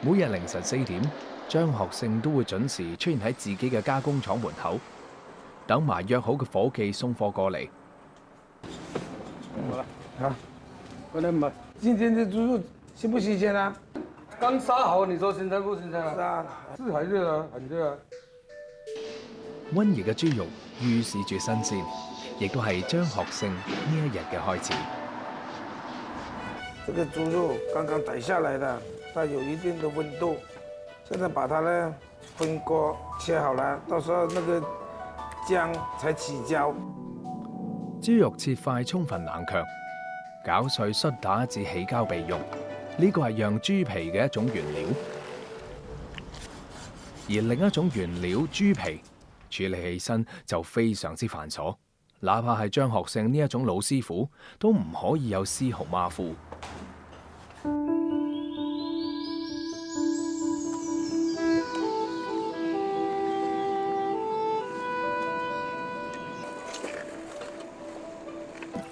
每日凌晨4點，張學勝都會準時出現喺自己嘅加工廠門口，等埋約好嘅伙計送貨過嚟。好了，好，过来买。今天的猪肉新不新鲜啊？刚杀好，你说新鲜不新鲜啊？是啊，是很热啊，很热啊。溫熱嘅豬肉預示住新鮮，亦都係張學勝呢一日嘅開始。这个猪肉刚刚宰下来的，它有一定的温度。现在把它呢分锅切好了，到時候那個薑才起焦。豬肉切塊充分冷卻，攪碎摔打至起膠備用。呢個係釀豬皮嘅一種原料，而另一種原料豬皮處理起身就非常之繁瑣，哪怕係張學勝呢一種老師傅，都唔可以有絲毫馬虎。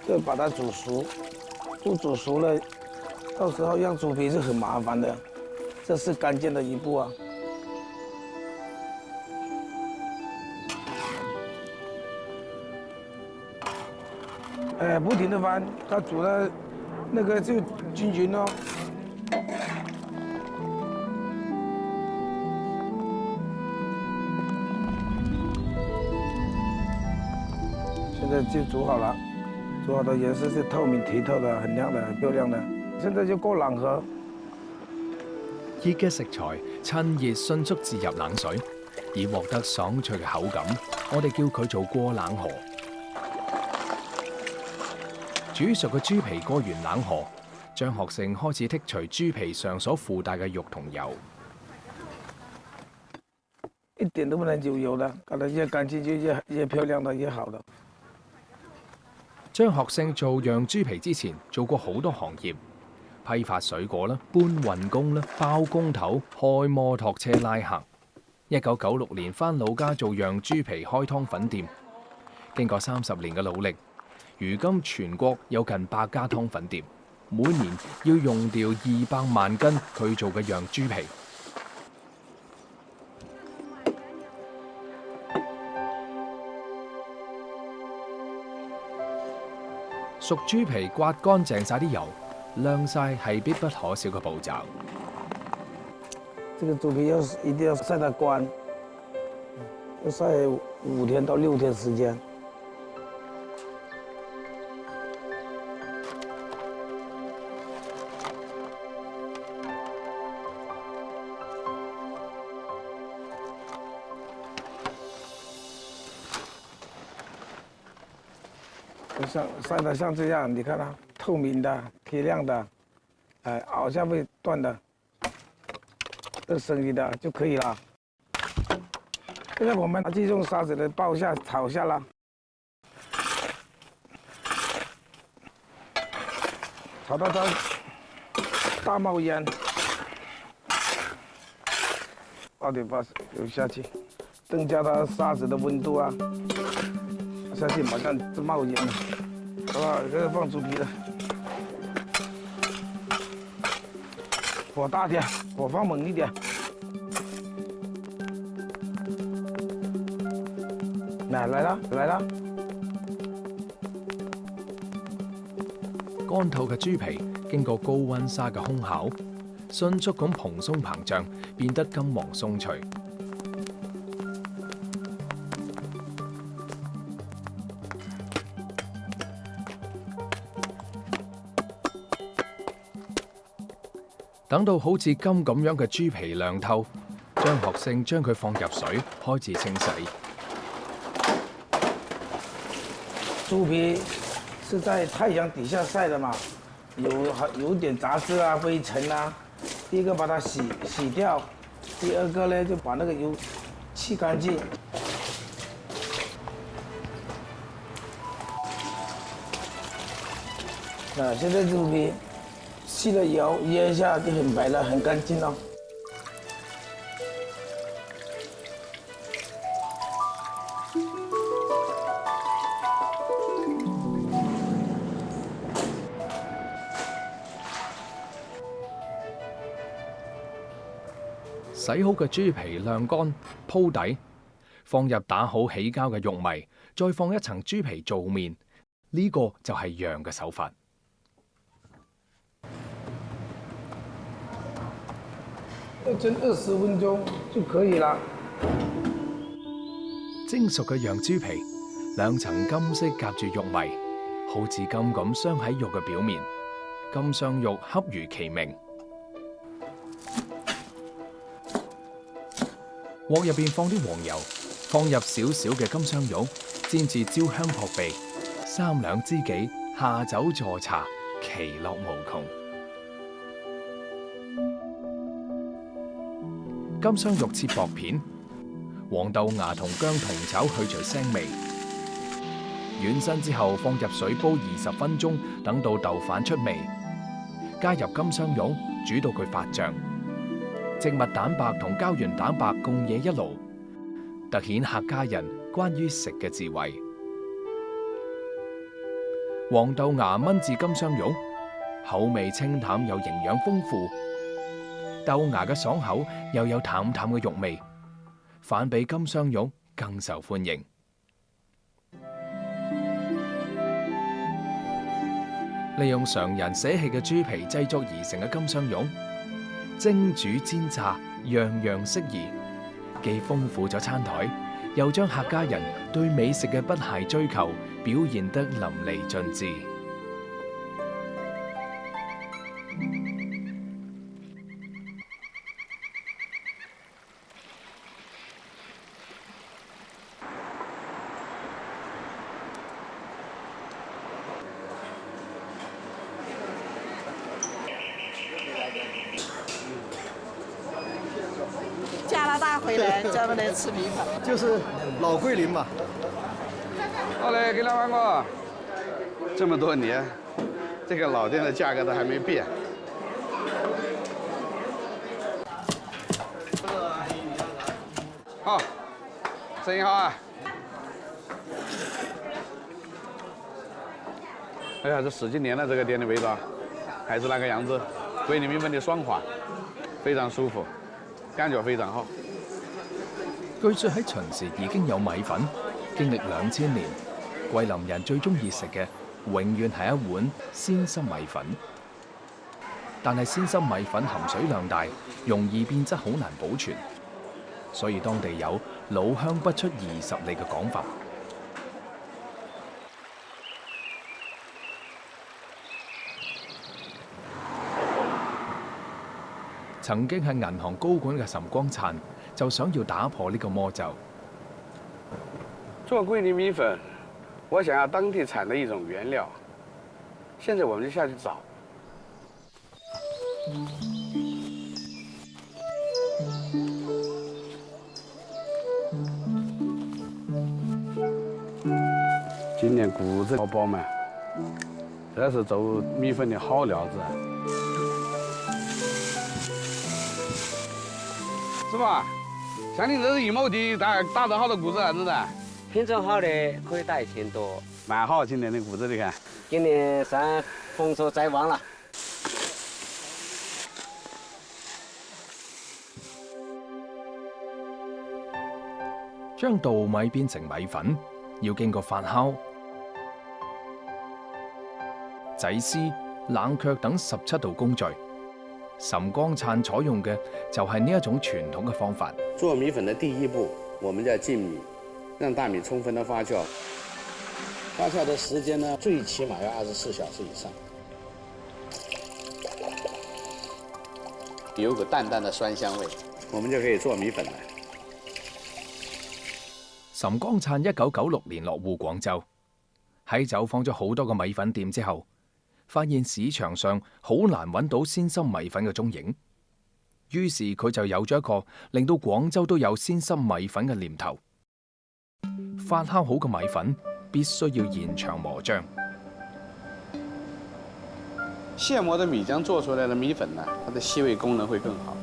就把它煮熟，不煮熟了，到时候让猪皮是很麻烦的，这是关键的一步啊。不停的翻，它煮的那个就均匀哦。现在就煮好了。煮好的颜色是透明剔透的，很亮的，很漂亮的。現在就過冷河，熱嘅食材趁熱迅速置入冷水，以獲得爽脆嘅口感。我哋叫佢做過冷河。煮熟嘅豬皮過完冷河，張學勝開始剔除豬皮上所附帶嘅肉同油。一點都不能有油的，搞得越乾淨就越漂亮的，越好的。張學勝做釀豬皮之前，做過好多行業，批發水果啦、搬運工啦、包工頭、開摩托車拉客。1996年返老家做釀豬皮開湯粉店，經過30年嘅努力，如今全國有近100家湯粉店，每年要用掉200萬斤佢做嘅釀豬皮。熟豬皮刮乾淨晒啲油，晾晒係必不可少嘅步驟。這個豬皮一定要曬得乾，要曬5天到6天時間。晒得像这样，你看它透明的、铁亮的，熬下会断的，这生意的就可以了。现在我们就用砂纸的爆下、炒下了，炒到它大冒烟，倒点把油下去，增加它砂纸的温度啊。下去马上就冒烟了，好吧？这个放猪皮了，火大点，火放猛一点。来了，來啦！乾透嘅豬皮經過高溫砂嘅烘烤，迅速咁蓬鬆膨脹，變得金黃鬆脆。等到好似金咁樣嘅豬皮亮透，張學勝將佢放入水，開始清洗。豬皮是在太陽底下曬的嘛，有點雜質啊、灰塵啊。第一個把它洗掉，第二個呢就把那個油去乾淨。現在豬皮去了油醃一下就很白了，很乾淨了。洗好嘅豬皮晾乾，鋪底，放入打好起膠嘅玉米，再放一層豬皮做面。呢個就係釀嘅手法。要蒸20分鐘就可以啦。蒸熟嘅釀豬皮，兩層金色夾住玉米，好似金咁鑲喺肉嘅表面。金鑲肉恰如其名。鍋入邊放啲黃油，放入少少嘅金鑲肉，煎至焦香撲鼻，三兩知己，下酒坐茶，其樂無窮。金鑲肉切薄片，黃豆芽同薑同炒去除腥味。軟身之後放入水煲20分鐘，等到豆瓣出味，加入金鑲肉，煮到佢發脹。植物蛋白同膠原蛋白共冶一爐，凸顯客家人關於食嘅智慧。黃豆芽炆至金鑲肉，口味清淡又營養豐富。豆芽嘅爽口又有淡淡嘅肉味，反比金鑲肉更受歡迎。利用常人捨棄嘅豬皮製作而成嘅金鑲肉，蒸煮煎炸樣樣適宜，既豐富咗餐台，又將客家人對美食嘅不懈追求表現得淋漓盡致。加拿大回来专门来吃米粉，就是老桂林嘛。好嘞，给2万个。这么多年，这个老店的价格都还没变。好，生意好啊！哎呀，这10几年了，这个店的味道还是那个样子，桂林米粉的爽滑，非常舒服，感覺非常好。據說喺秦時已經有米粉，經歷2000年，桂林人最中意食嘅永遠係一碗鮮參米粉。但係鮮參米粉含水量大，容易變質，好難保存，所以當地有老鄉不出20里嘅講法。曾經係銀行高管嘅岑光燦就想要打破呢個魔咒。做桂林米粉，我想要當地產的一種原料，現在我們就下去找。今年谷子好飽滿，這是做米粉的好料子。是吧？像你這是1畝地打得好多谷子啊，真的。品種好的可以打1000多。蠻好，今年的谷子你看。今年算豐收在望了。將稻米變成米粉，要經過發酵、製絲、冷卻等17道工序。岑光燦採用嘅就係呢一種傳統嘅方法。做米粉的第一步，我們要浸米，讓大米充分的發酵。發酵的時間呢，最起碼要24小時以上。有股淡淡的酸香味，我們就可以做米粉了。岑光燦1996年落戶廣州，喺走訪咗好多個米粉店之後，發現市場上好難揾到鮮參米粉嘅蹤影，於是佢就有咗一個令到廣州都有鮮參米粉嘅念頭。發酵好嘅米粉必須要現場磨漿。現磨的米漿做出來的米粉呢，它的吸味功能會更好。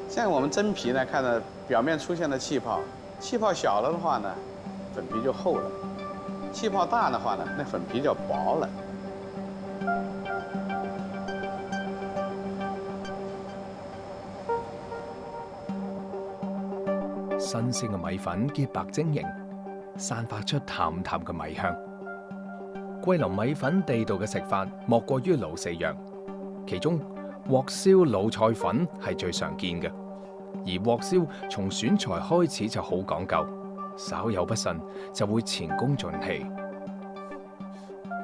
像我們蒸皮呢，看到表面出現了氣泡，氣泡小了的話呢，粉皮就厚了；氣泡大的話呢，那粉皮就薄了。新鮮嘅米粉潔白晶瑩，散發出淡淡嘅米香。桂林米粉地道嘅食法莫過於滷四樣，其中鑊燒滷菜粉係最常見嘅。而鑊燒從選材開始就好講究，稍有不慎就會前功盡棄。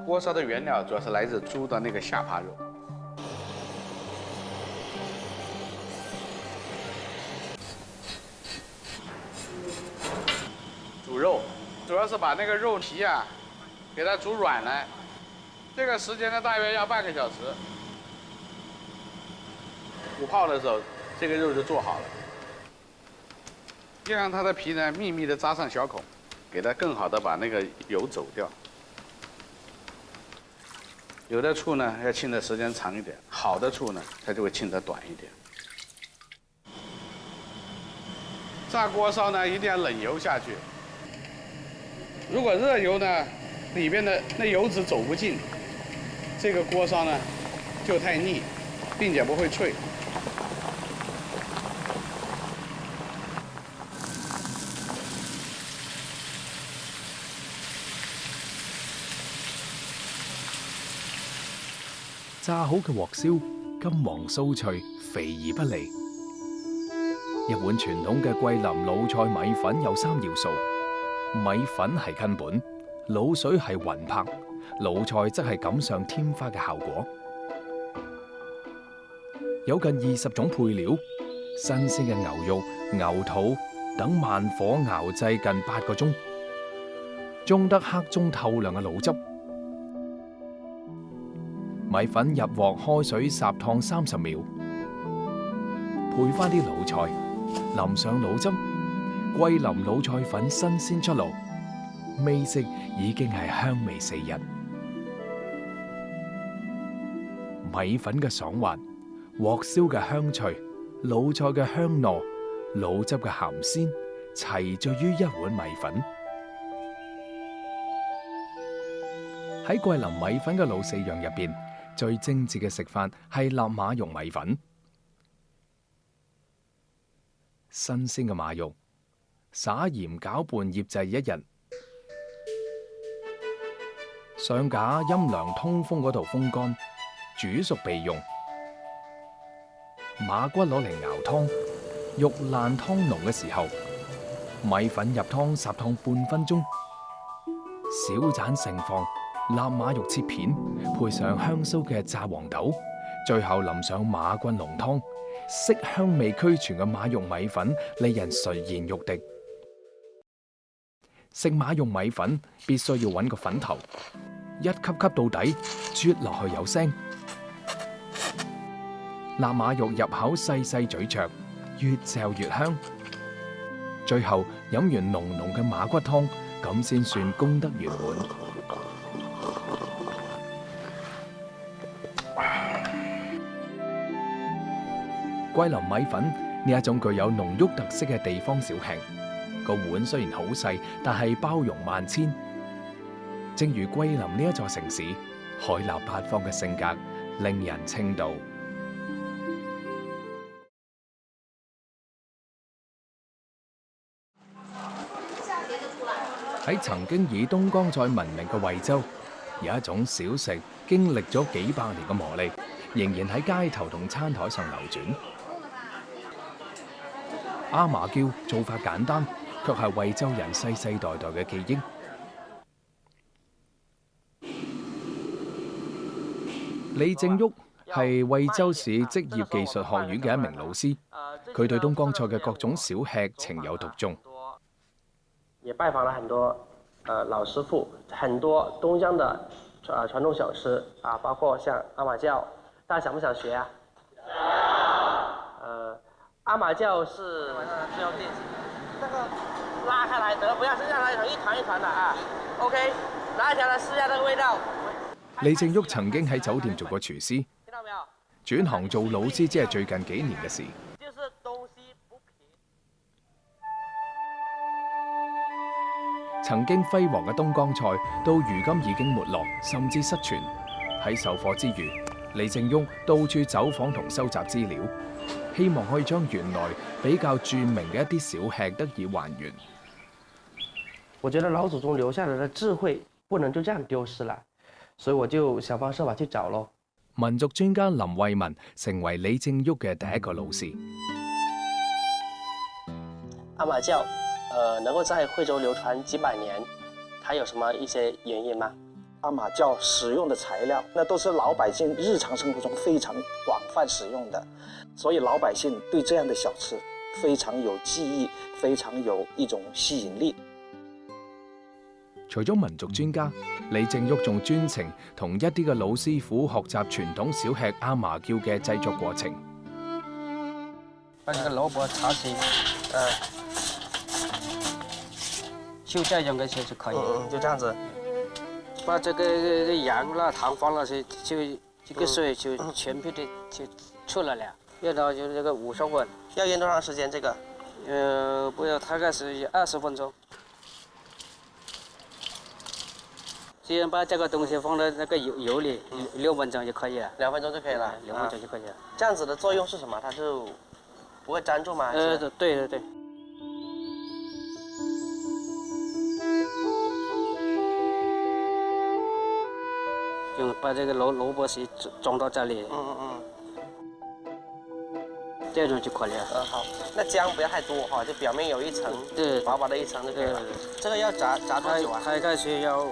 鍋燒的原料主要是來自豬的那個下巴肉。煮肉主要是把那個肉皮啊，給它煮軟了。這個時間呢，大約要半個小時。煮泡的時候，這個肉就做好了。要讓它的皮呢密密的扎上小孔，給它更好的把那個油走掉。有的醋呢要浸的時間長一點，好的醋呢它就會浸得短一點。炸鍋燒呢一定要冷油下去，如果熱油呢，裡邊的那油脂走不進，這個鍋燒呢就太膩，並且不會脆。炸好嘅鑊燒金黃酥脆，肥而不膩。一碗傳統嘅桂林滷菜米粉有3要素：米粉係根本，滷水係魂魄，滷菜則係錦上添花嘅效果。有近20種配料，新鮮嘅牛肉、牛肚等慢火熬製近8個鐘，中得黑中透亮嘅滷汁。米粉入鑊開水烚燙30秒，配翻啲滷菜，淋上滷汁，桂林滷菜粉新鮮出爐，味食已經係香味4溢。米粉嘅爽滑，鑊燒嘅香脆，滷菜嘅香糯，滷汁嘅鹹鮮，齊聚於一碗米粉。喺桂林米粉嘅滷四樣入邊，最精緻嘅食法係臘馬肉米粉。新鮮嘅馬肉，撒鹽攪拌醃製1日，上架陰涼通風嗰度風乾，煮熟備用。馬骨攞嚟熬湯，肉爛湯濃嘅時候，米粉入湯烚燙半分鐘，小盞盛放。臘馬肉切片，配上香酥嘅炸黃豆，最後淋上馬棍濃湯，色香味俱全嘅馬肉米粉，令人垂涎欲滴。食馬肉米粉必須要揾個粉頭，一吸吸到底，啜落去有聲。臘馬肉入口細細咀嚼，越嚼越香。最後飲完濃濃嘅馬骨湯，咁先算功德圓滿。桂林米粉呢一種具有濃郁特色嘅地方小吃，個碗雖然好細，但係包容萬千。正如桂林呢一座城市，海納八方嘅性格令人稱道。喺曾經以東江菜聞名嘅惠州，有一種小食經歷咗幾百年嘅磨礪，仍然喺街頭同餐台上流轉。阿麻叫做法簡單，卻係惠州人世世代代嘅記憶。李正旭係惠州市職業技術學院嘅一名老師，佢對東江菜嘅各種小吃情有獨鍾。也拜訪了很多老師傅，很多東江的傳統小吃啊，包括像阿麻教，大家想不想學啊？阿麻教是要電子，那個拉開來，得不要是讓它一團一團的啊。OK，拿一條來試下那個味道。李正旭曾經喺酒店做過廚師，轉行做老師只係最近幾年嘅事。曾經輝煌嘅東江菜，到如今已經沒落，甚至失傳。喺授課之餘，李正旭到處走訪同收集資料，希望可以將原來比較著名嘅一啲小吃得以還原。我覺得老祖宗留下來的智慧不能就這樣丟失了，所以我就想方設法去找咯。民族專家林惠文成為李正旭嘅第一個老師。阿馬教，能夠在惠州流傳幾百年，它有什麼一些原因嗎？阿馬教使用的材料，那都是老百姓日常生活中非常廣泛使用的，所以老百姓對這樣的小吃非常有記憶，非常有一種吸引力。除咗民族專家，李正旭仲專程同一啲嘅老師傅學習傳統小吃阿麻叫嘅製作過程。把這個蘿蔔炒起，就這樣嘅就可以。就這樣子。把這個鹽啦、糖放了就這個水就全部的就出來了，然後就這個5熟穩。要醃多長時間？這個？不要，大概是20分鐘。只要把這個東西放到那個油裏，6分鐘就可以了。2分鐘就可以了，2分鐘就可以了。這樣子的作用是什麼？它就不會粘住嗎？對。用把這個蘿蔔絲裝到這裡，這樣就可以了。好，那薑不要太多哈，就表面有一層，薄薄的一層就可以了。這個要炸多久啊？大概是要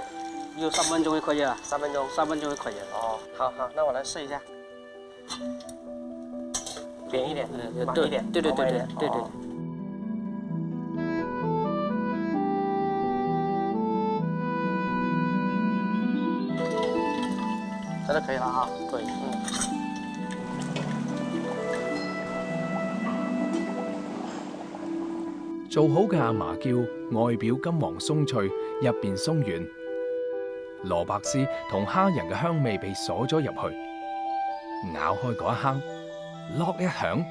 3分鐘就可以了。3分鐘？3分鐘就可以了。哦，好，那我來試一下。扁一點，慢一點。對。真的可以了哈，可以。做好嘅阿麻叫外表金黃鬆脆，入邊鬆軟，蘿蔔絲同蝦仁嘅香味被鎖咗入去。咬開嗰一刻，落一響，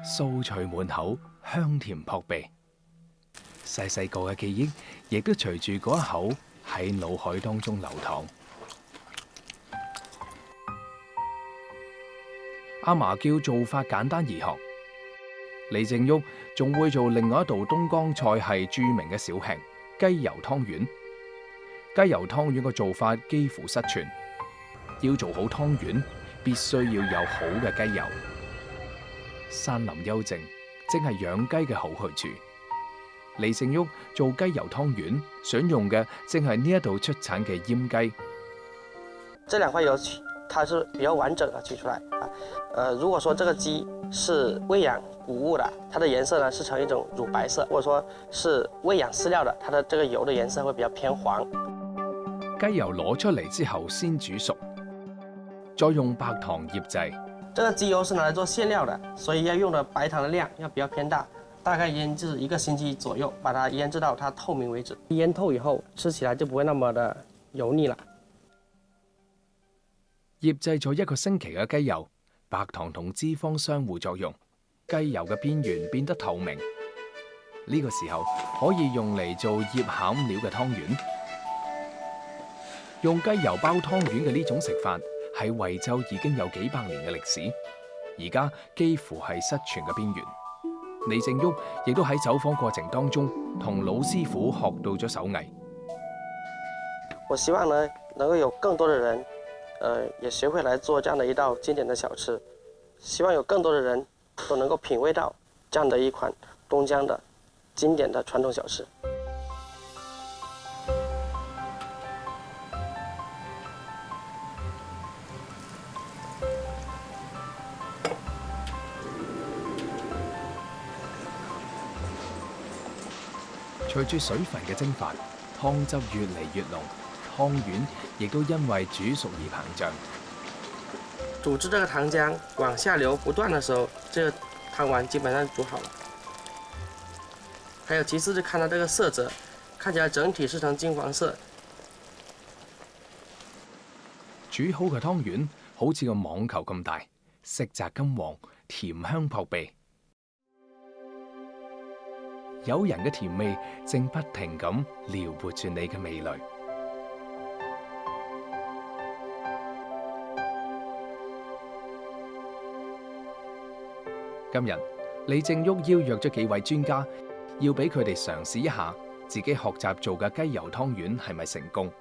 酥脆滿口，香甜撲鼻。細個嘅記憶，亦都隨住嗰一口喺腦海當中流淌。阿麻叫做法簡單易學，李正旭仲會做另外一道東江菜系著名嘅小吃雞油湯圓。雞油湯圓嘅做法幾乎失傳，要做好湯圓，必須要有好嘅雞油。山林幽靜，正係養雞嘅好去處。李正旭做雞油湯圓，想用嘅正係呢一度出產嘅醃雞。這兩塊油它是比較完整的取出來啊。如果說這個雞是餵養穀物的，它的顏色呢是呈一種乳白色；或者說是餵養飼料的，它的這個油的顏色會比較偏黃。雞油攞出嚟之後先煮熟，再用白糖醃製。這個雞油是拿來做餡料的，所以要用的白糖的量要比較偏大，大概醃製1個星期左右，把它醃製到它透明為止。醃透以後，吃起來就不會那麼的油膩了。醃製咗1個星期嘅雞油，白糖同脂肪相互作用，雞油嘅邊緣變得透明。呢個時候可以用嚟做醃餡料嘅湯圓。用雞油包湯圓嘅呢種食法喺惠州已經有幾百年嘅歷史，而家幾乎係失傳嘅邊緣。李正旭亦都喺走訪過程當中同老師傅學到咗手藝。我希望呢能夠有更多的人也學會來做這樣的一道經典的小吃，希望有更多的人都能夠品味到這樣的一款東江的經典的傳統小吃。隨住水分嘅蒸發，湯汁越嚟越濃，湯圓亦都因為煮熟而膨脹。煮至這個糖漿往下流不斷的時候，這個湯丸基本上煮好了。還有其次就看到這個色澤，看起來整體是呈金黃色。煮好嘅湯圓好似個網球咁大，色澤金黃，甜香撲鼻。誘人嘅甜味正不停咁撩撥住你嘅味蕾。今日李正旭邀約咗幾位專家，要俾佢哋嘗試一下自己學習做嘅雞油湯圓係咪成功。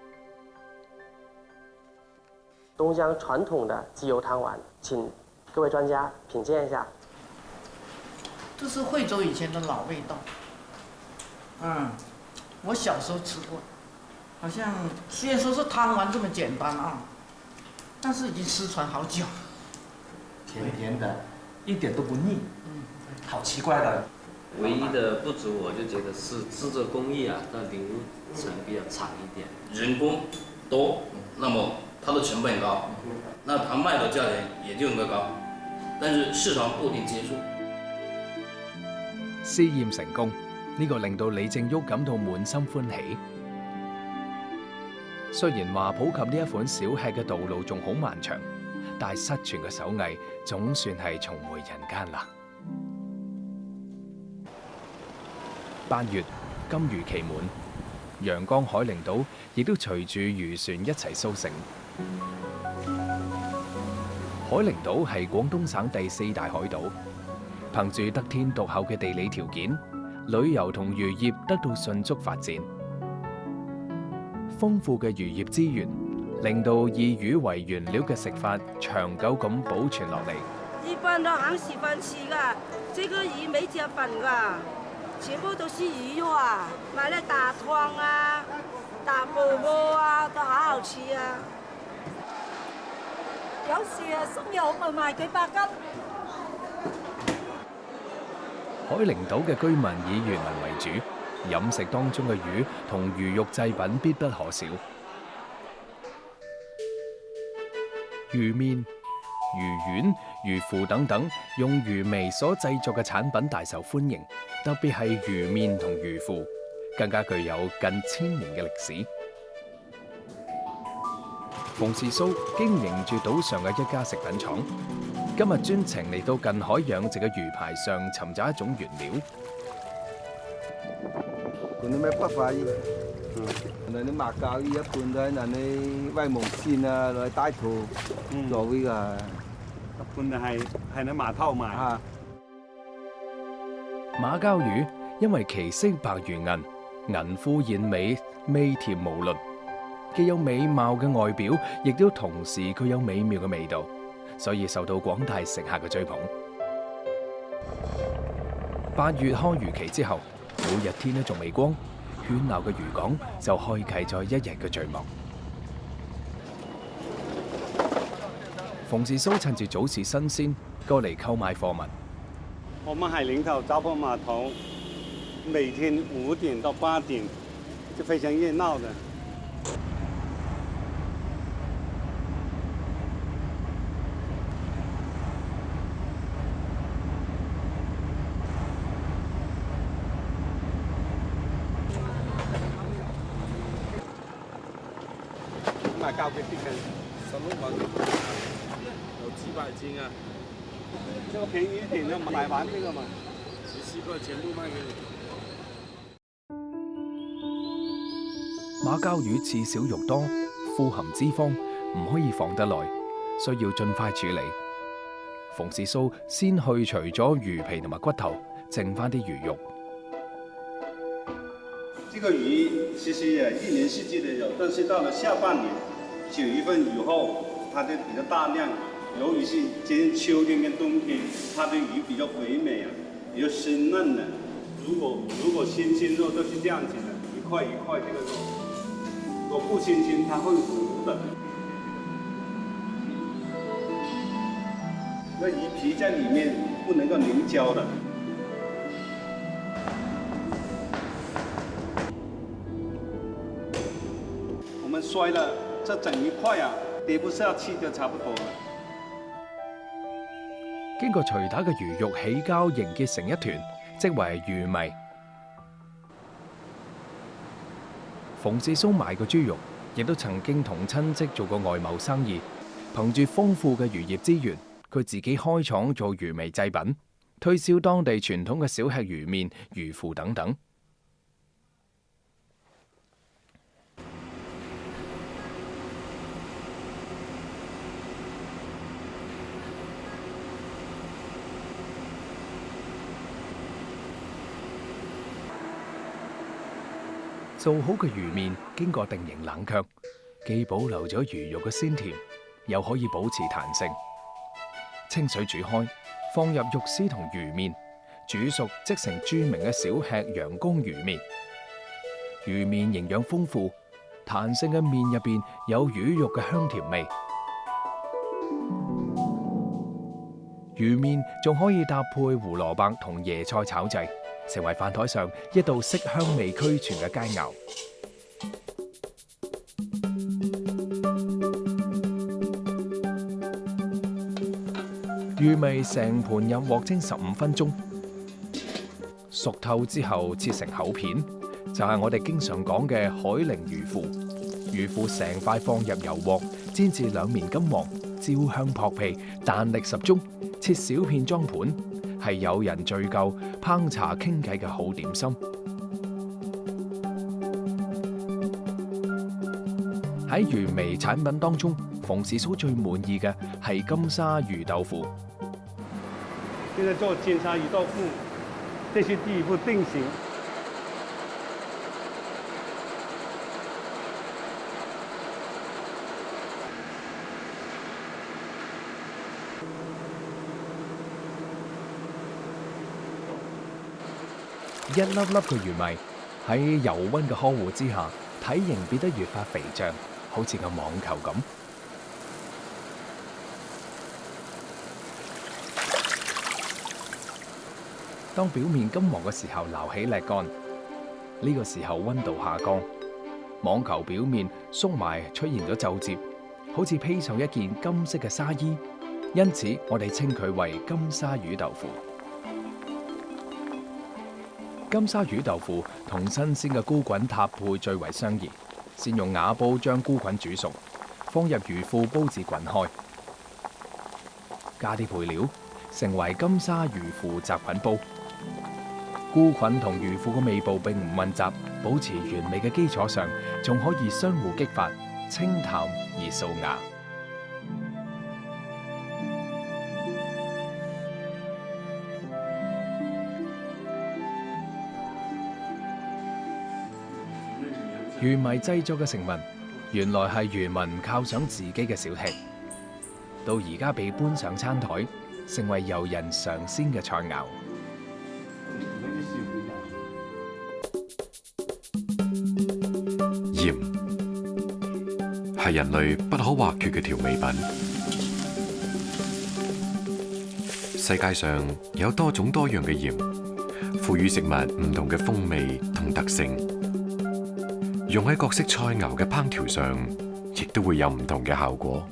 东江傳統的雞油湯丸，請各位專家品鑑一下。這是惠州以前的老味道。我小時候吃過，好像雖然說是湯丸這麼簡單啊，但是已經失傳好久。甜甜的，一點都不膩。好奇怪的。唯一的不足，我就覺得是製作工藝啊，它流程比較長一點，人工多，那麼它的成本高，那它賣的價錢也就應該高，但是市場不一定接受。試驗成功，呢個令到李正旭感到滿心歡喜。雖然話普及呢一款小吃嘅道路仲好漫長，但係失傳嘅手藝總算係重回人間啦。8月，金魚期滿，陽江海陵島亦都隨住漁船一齊蘇醒。海陵島係廣東省第4大海島，憑住得天獨厚嘅地理條件，旅遊同漁業得到迅速發展。豐富嘅漁業資源，令到以魚為原料嘅食法長久咁保存落嚟。一般都很喜歡吃㗎，這個魚沒加粉㗎。全部都是魚肉啊，買嚟打湯啊、打饃饃啊，都好好吃啊。有時啊，鬆肉咪賣幾百斤。海陵島嘅居民以漁民為主，飲食當中嘅魚同魚肉製品必不可少。魚麵、魚丸、魚腐等等，用魚味所製作嘅產品大受歡迎。特別係魚麵同魚腐，更加具有近1000年嘅歷史。馮時蘇經營住島上嘅一家食品廠，今日專程嚟到近海養殖嘅魚排上尋找一種原料。嗰啲咩北法魚，嗱啲馬膠魚一般都係嗱啲威蒙鮮啊，攞嚟帶圖做呢個。一般就係啲馬頭賣。馬鮫魚因為其色白如銀，銀膚燕美，味甜無倫，既有美貌嘅外表，亦都同時具有美妙嘅味道，所以受到廣大食客嘅追捧。8月開漁期之後，每日天都仲未光，喧鬧嘅漁港就開啟咗一日嘅序幕。馮時蘇趁住早市新鮮，過嚟購買貨物。我們海陵頭糟粕碼頭每天5點到8點就非常熱鬧的。馬鮫幾斤？16蚊，有幾百斤啊！這個便宜一點的買完這個嘛，14個全部賣給你。馬鮫魚刺少肉多，富含脂肪，唔可以放得耐，需要盡快處理。馮時蘇先去除咗魚皮同埋骨頭，剩翻啲魚肉。這個魚其實也1年4季都有，但是到了下半年9月份以後，它就比較大量。由於是今秋天跟冬天，它的魚比較肥美啊，比較鮮嫩的。如果新鮮肉都是這樣子的，一塊一塊這個肉，如果不新鮮，它會糊的。那魚皮在裡面不能夠凝膠的。我們摔了這整一塊啊，跌不下去就差不多了。經過捶打嘅魚肉起膠凝結成一團，即為魚糜。馮時蘇賣過豬肉，亦都曾經同親戚做過外貿生意。憑住豐富嘅漁業資源，佢自己開廠做魚糜製品，推銷當地傳統嘅小吃魚麵、魚腐等等。做好嘅魚麵經過定型冷卻，既保留咗魚肉嘅鮮甜，又可以保持彈性。清水煮開，放入肉絲同魚麵，煮熟即成著名嘅小吃陽光魚麵。魚麵營養豐富，彈性嘅麵入邊有魚肉嘅香甜味。魚麵仲可以搭配胡蘿蔔同椰菜炒製，成為飯台上一道色香味俱全嘅佳肴。魚味成盤入鑊蒸15分鐘，熟透之後切成厚片，就係我哋經常講嘅海靈魚腐。魚腐成塊放入油鑊，煎至兩面金黃，焦香撲鼻，彈力十足。切小片裝盤，係有人聚舊、烹茶傾偈嘅好點心。喺魚味產品當中，馮氏嫂最滿意嘅係金沙魚豆腐。現在做金沙魚豆腐，這是第一步定型。一粒粒嘅魚米喺油溫嘅呵護之下，體型變得越發肥脹，好似個網球咁。當表面金黃嘅時候，撈起瀝乾。呢個時候溫度下降，網球表面縮埋，出現咗皺褶，好似披上一件金色嘅紗衣，因此我哋稱佢為金沙魚豆腐。金沙魚豆腐同新鮮嘅菇滾搭配最為相宜。先用瓦煲將菇滾煮熟，放入魚腐煲至滾開，加啲配料，成為金沙魚腐雜菌煲。菇菌同魚腐嘅味道並唔混雜，保持原味嘅基礎上，仲可以相互激發，清淡而素雅。魚米製作嘅成分，原來係漁民犒賞自己嘅小吃，到而家被搬上餐台，成為遊人嘗鮮嘅菜肴。鹽係人類不可或缺嘅調味品。世界上有多種多樣嘅鹽，賦予食物唔同嘅風味同特性。用喺各式菜肴嘅烹調上，亦都會有唔同嘅效果。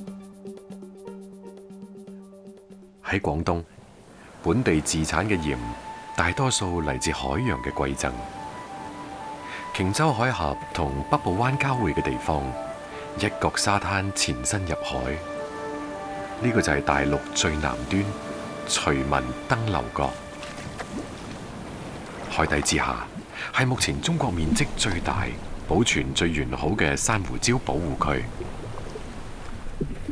喺廣東，本地自產嘅鹽大多數嚟自海洋嘅饋贈。瓊州海峽同北部灣交匯嘅地方，一角沙灘前身入海，呢個就係大陸最南端徐聞登樓角。海底之下係目前中國面積最大、保存最完好嘅珊瑚礁保護區。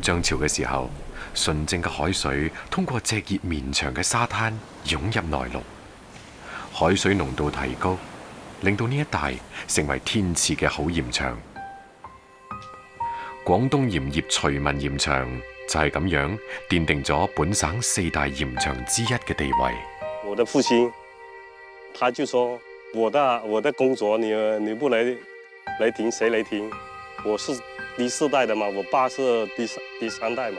漲潮嘅時候，純淨嘅海水通過隻熱綿長嘅沙灘湧入內陸，海水濃度提高，令到呢一帶成為天賜嘅好鹽場。廣東鹽業徐聞鹽場就係咁樣奠定咗本省4大鹽場之一嘅地位。我的父親，他就說我的工作你不來停，誰來停？我是第4代的嘛，我爸是第3代嘛。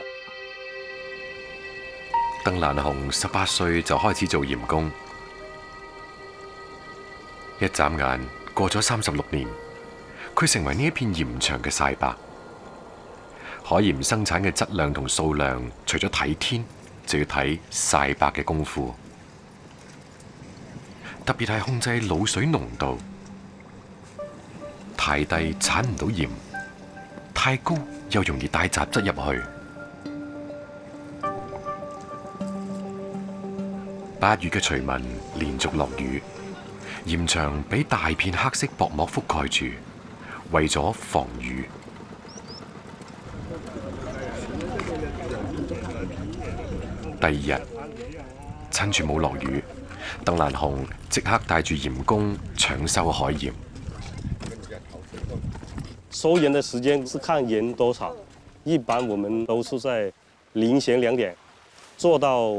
鄧蘭雄18歲就開始做鹽工，一眨眼過咗36年，佢成為呢一片鹽場嘅曬白。海鹽生產嘅質量同數量，除咗睇天，就要睇曬白嘅功夫。特別係控制滷水濃度，太低產唔到鹽，太高又容易帶雜質入去。8月嘅徐聞連續落雨，鹽場俾大片黑色薄膜覆蓋住，為咗防雨。第2日，趁住冇落雨，鄧蘭雄即刻帶住鹽工搶收海鹽。收盐的时间是看盐多少，一般我们都是在凌晨2点做到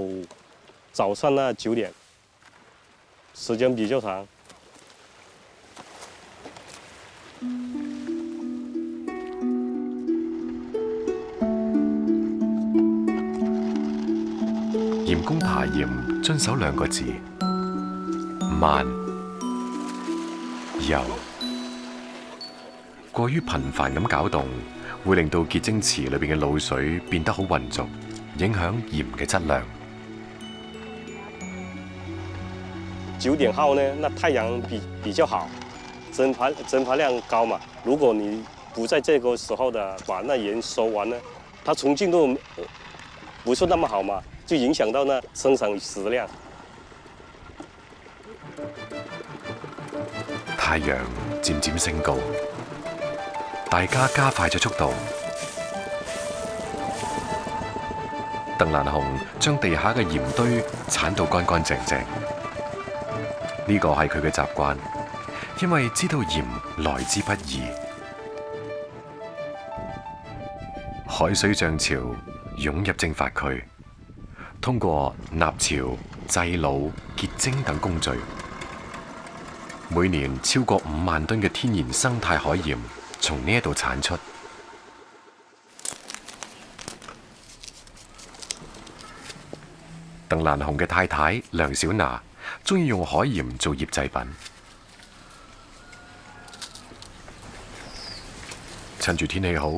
早上9点，时间比较长。鹽工排鹽遵守2個字：慢、柔。過於頻繁咁攪動，會令到結晶池裏邊嘅滷水變得好渾濁，影響鹽嘅質量。9點後呢，那太陽比較好，蒸發量高嘛。如果你不在這個時候的把那鹽收完呢，它重進度不是那麼好嘛，就影響到那生產質量。太陽漸漸升高，大家加快咗速度。鄧蘭雄將地下嘅鹽堆鏟到乾乾淨淨，呢個係佢嘅習慣，因為知道鹽來之不易。海水漲潮湧入蒸發區，通過納潮、製滷、結晶等工序，每年超過5萬噸嘅天然生態海鹽從呢一度產出。鄧蘭雄嘅太太梁小娜鍾意用海鹽做醃製品。趁住天氣好，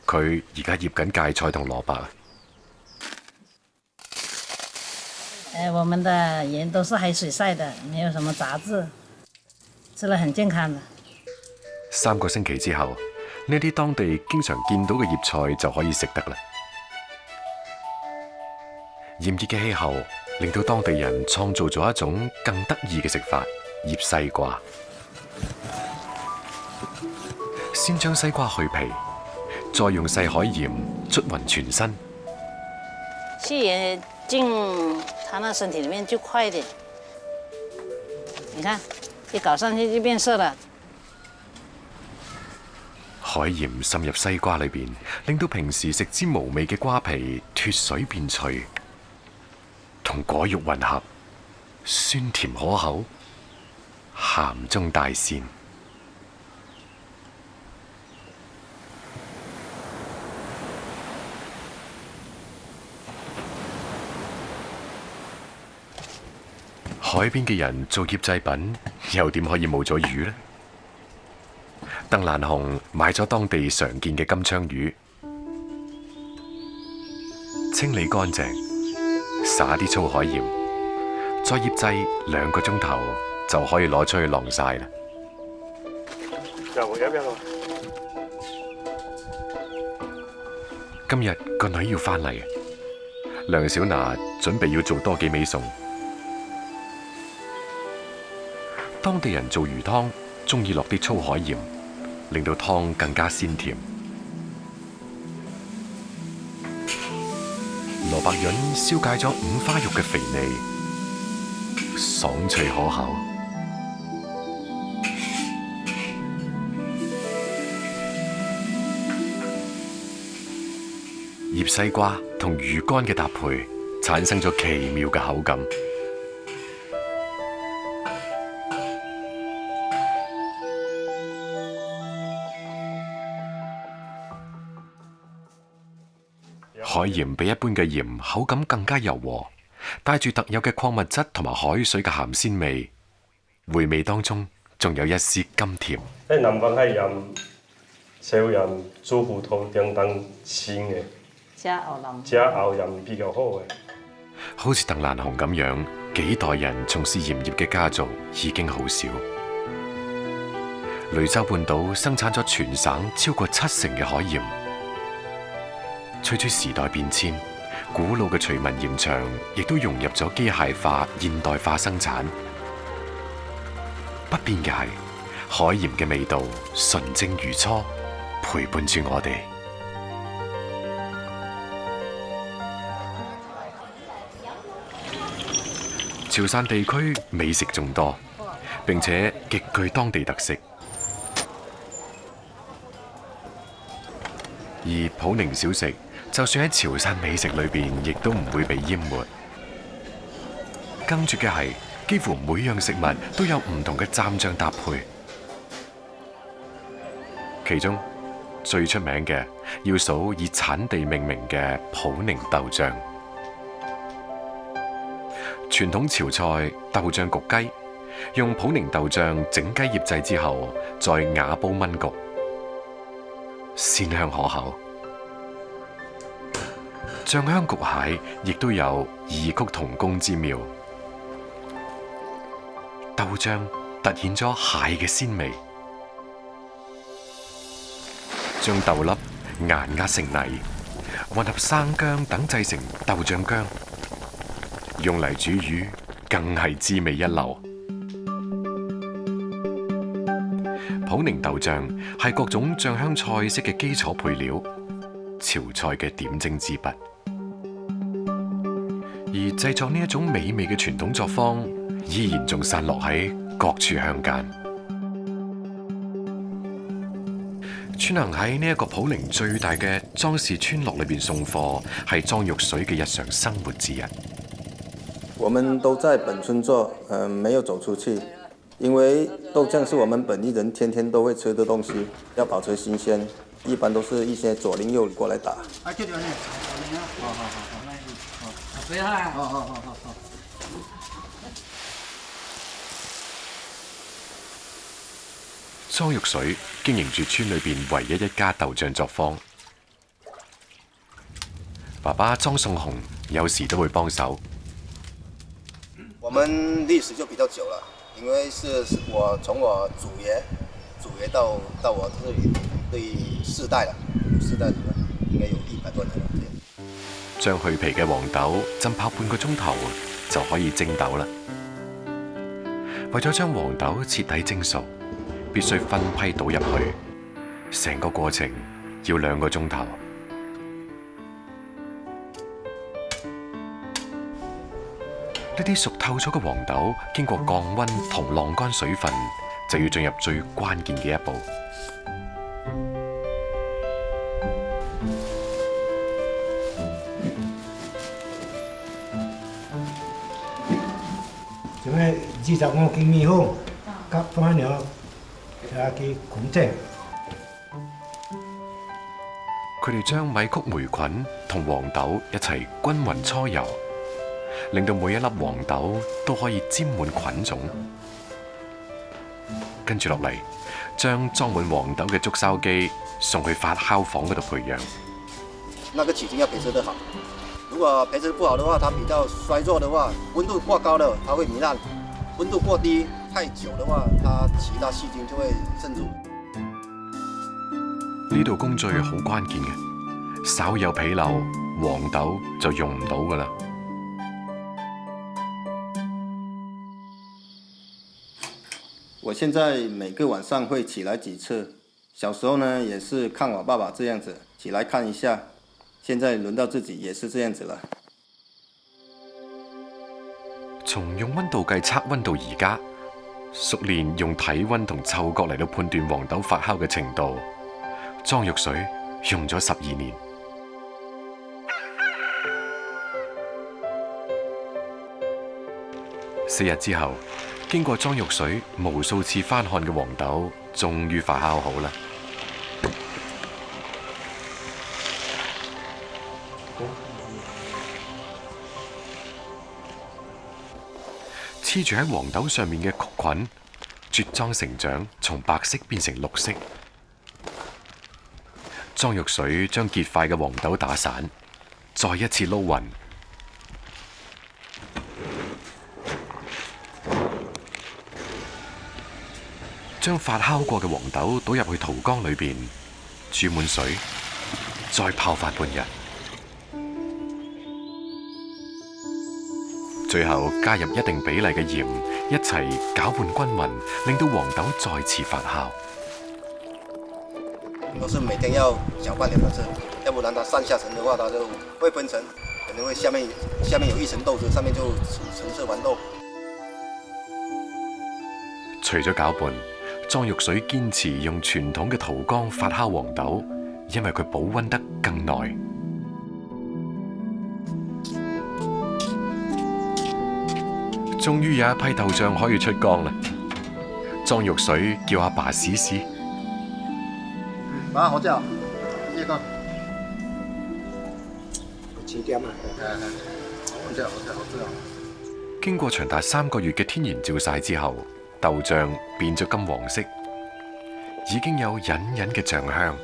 佢而家醃緊芥菜同蘿蔔。我們的鹽都是海水曬的，沒有什麼雜質，吃了很健康的。3個星期之後，呢啲當地經常見到嘅醃菜就可以食得啦。炎熱嘅氣候令到當地人創造咗一種更得意嘅食法——醃西瓜。先將西瓜去皮，再用細海鹽捽勻全身。細鹽進它那身體裡面就快一點。你看，一搞上去就變色了。海鹽滲入西瓜裏邊，令到平時食之無味嘅瓜皮脫水變脆。同果肉混合，酸甜可口，鹹中帶鮮。海邊嘅人做醃製品，又點可以冇咗魚呢？鄧蘭雄買咗當地常見嘅金槍魚，清理乾淨。撒啲粗海鹽，再醃製2個鐘頭就可以攞出去晾曬啦。今日個女要返嚟，梁小娜準備要做多幾味餸。當地人做魚湯，鍾意落啲粗海鹽，令到湯更加鮮甜。蘿蔔潤燒解咗五花肉嘅肥膩，爽脆可口。醃西瓜同魚乾嘅搭配，產生咗奇妙嘅口感。海鹽比一般嘅鹽口感更加柔和，帶住特有嘅礦物質同埋海水嘅鹹鮮味，回味當中仲有一絲甘甜。喺南方係鹽、小鹽、豬骨頭等等鮮嘅，加牛鹽比較好嘅。好似鄧蘭雄咁樣，幾代人從事鹽業嘅家族已經好少。雷州半島生產咗全省超過70%嘅海鹽。隨住時代變遷，古老嘅徐聞鹽場亦都融入咗機械化、現代化生產。不變嘅係海鹽嘅味道純正如初，陪伴住我哋。潮汕地區美食眾多，並且極具當地特色。而普寧小食就算喺潮汕美食裏邊，亦都唔會被淹沒。更絕嘅係，幾乎每樣食物都有唔同嘅蘸醬搭配。其中最出名嘅要數以產地命名嘅普寧豆醬。傳統潮菜豆醬焗雞，用普寧豆醬整雞醃製之後，再瓦煲燜焗，鮮香可口。醬香焗蟹亦都有異曲同工之妙。豆醬突顯咗蟹嘅鮮味，將豆粒研壓成泥，混合生薑等製成豆醬薑，用嚟煮魚更係滋味一流。普寧豆醬係各種醬香菜式嘅基礎配料，潮菜嘅點睛之筆。而製作呢一種美味嘅傳統作坊，依然仲散落喺各處鄉間。穿行喺呢一個普寧最大嘅莊氏村落裏邊送貨，係莊玉水嘅日常生活之一。我們都在本村做，沒有走出去，因為豆醬是我們本地人天天都會吃的東西，要保持新鮮，一般都是一些左鄰右里過來打。莊玉水經營住村裏邊唯一一家豆醬作坊，爸爸莊宋雄有時都會幫手。我們歷史就比較久了，因為是我從我祖爺到我這裡，對4代了，4代應該有100多年了。將去皮嘅黃豆浸泡半個鐘頭就可以蒸豆啦。為咗將黃豆徹底蒸熟，必須分批倒入去，成個過程要2個鐘頭。呢啲熟透咗嘅黃豆，經過降溫同晾乾水分，就要進入最關鍵嘅一步。咁咧25斤米粉，夾翻咗佢控制。佢哋將米曲霉菌同黃豆一齊均勻搓揉，令到每一粒黃豆都可以沾滿菌種。跟住落嚟，將裝滿黃豆嘅竹筲箕送去發酵房嗰度培養。那個起筋要培植得好，如果培植不好的話，它比較衰弱的話，溫度過高了，它會糜爛；溫度過低，太久的話，它其他細菌就會滲入。呢度工序好關鍵嘅，稍有紕漏，黃豆就用唔到噶啦。我現在每個晚上會起來幾次，小時候呢也是看我爸爸這樣子，起來看一下，現在輪到自己也是這樣子了。從用溫度計測溫到而家，熟練用體溫同嗅覺嚟到判斷黃豆發酵嘅程度，莊玉水用咗12年。4日之後，經過莊玉水無數次翻看嘅黃豆，終於發酵好啦。黐住喺黃豆上面嘅曲菌，茁壯成長，從白色變成綠色。莊玉水將結塊嘅黃豆打散，再一次撈勻。將發酵過嘅黃豆倒入去陶缸裏邊，注滿水，再泡發半日。最後加入一定比例嘅鹽，一齊攪拌均勻，令到黃豆再次發酵。都是每天要攪拌2次，要不然它上下層的話，它就會分層，可能會下面有一層豆子，上面就橙色豌豆。除咗攪拌，莊玉水堅持用傳統嘅陶缸發酵黃豆，因為佢保溫得更耐。終於有一批豆醬可以出缸啦！莊玉水叫阿爸試試。爸，好食，呢個。遲啲啊！好食，好食，好食。經過長達3個月嘅天然照曬之後，豆醬變咗金黃色，已經有隱隱嘅醬香。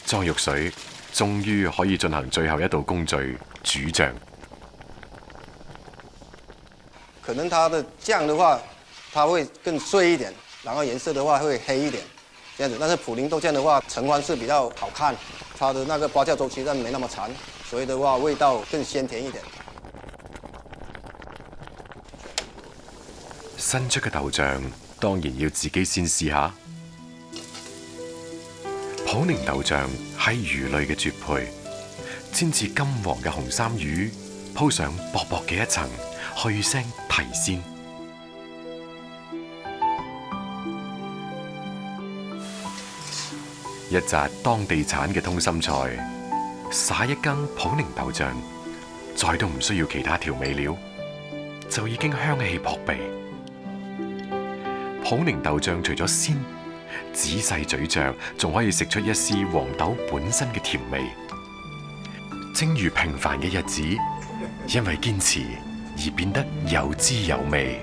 莊玉水終於可以進行最後一道工序——煮醬。可能它的醬的話，它會更碎一點，然後顏色的話會黑一點，這樣子。但是普寧豆醬的話，橙黃是比較好看，它的那個發酵周期沒那麼長，所以的話味道更鮮甜一點。新出嘅豆醬當然要自己先試下。普寧豆醬係魚類嘅絕配，煎至金黃嘅紅衫魚，鋪上薄薄嘅一層，去腥提鮮。一紮當地產嘅通心菜，撒一羹普寧豆醬，再都唔需要其他調味料，就已經香氣撲鼻。普寧豆醬除咗鮮，仔細咀嚼仲可以食出一絲黃豆本身嘅甜味。正如平凡嘅日子，因為堅持而變得有滋有味。